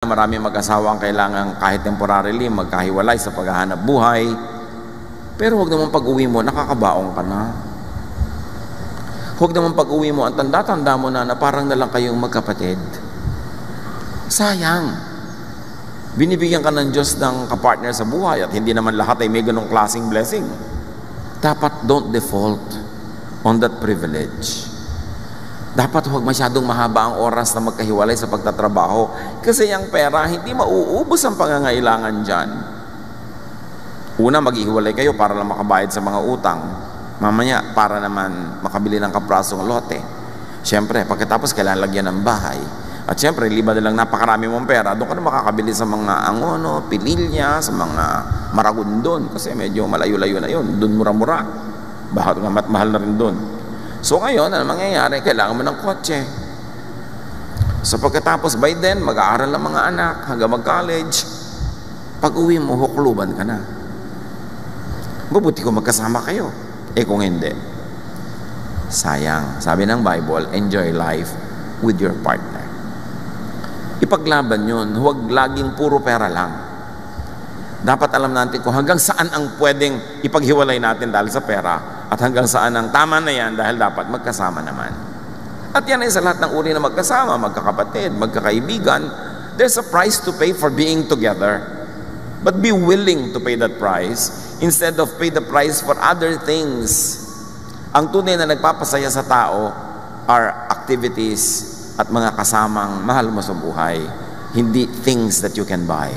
Marami mag-asawa ang kailangan kahit temporarily magkahiwalay sa paghahanap buhay. Pero huwag naman pag-uwi mo, nakakabaong ka na. Huwag naman pag-uwi mo, ang tanda-tanda mo na parang na lang kayong magkapatid. Sayang. Binibigyan ka ng Diyos ng kapartner sa buhay at hindi naman lahat ay may ganong klaseng blessing. Dapat don't default on that privilege. Dapat huwag masyadong mahaba ang oras na magkahiwalay sa pagtatrabaho kasi ang pera, hindi mauubos ang pangangailangan dyan. Una, maghihiwalay kayo para lang makabayad sa mga utang. Mamaya, para naman makabili ng kaprasong lote. Siyempre, pagkatapos kailangan lagyan ng bahay. At siyempre, liba na lang napakarami mong pera, doon ka na makakabili sa mga angono, pililya, sa mga maragundon. Kasi medyo malayo-layo na yun. Doon mura-mura. Bakit nga mahal na rin doon. So ngayon, ano mangyayari? Kailangan mo ng kotse. So pagkatapos, by then, mag-aaral ang mga anak hanggang mag-college. Pag uwi mo, hukluban ka na. Mabuti kung magkasama kayo. Eh kung hindi, sayang. Sabi ng Bible, enjoy life with your partner. Ipaglaban yun. Huwag laging puro pera lang. Dapat alam natin kung hanggang saan ang pwedeng ipaghiwalay natin dahil sa pera at hanggang saan ang tama na yan dahil dapat magkasama naman. At yan ay sa lahat ng uri na magkasama, magkakapatid, magkakaibigan. There's a price to pay for being together. But be willing to pay that price instead of pay the price for other things. Ang tunay na nagpapasaya sa tao are activities at mga kasamang mahal mo sa buhay, hindi things that you can buy.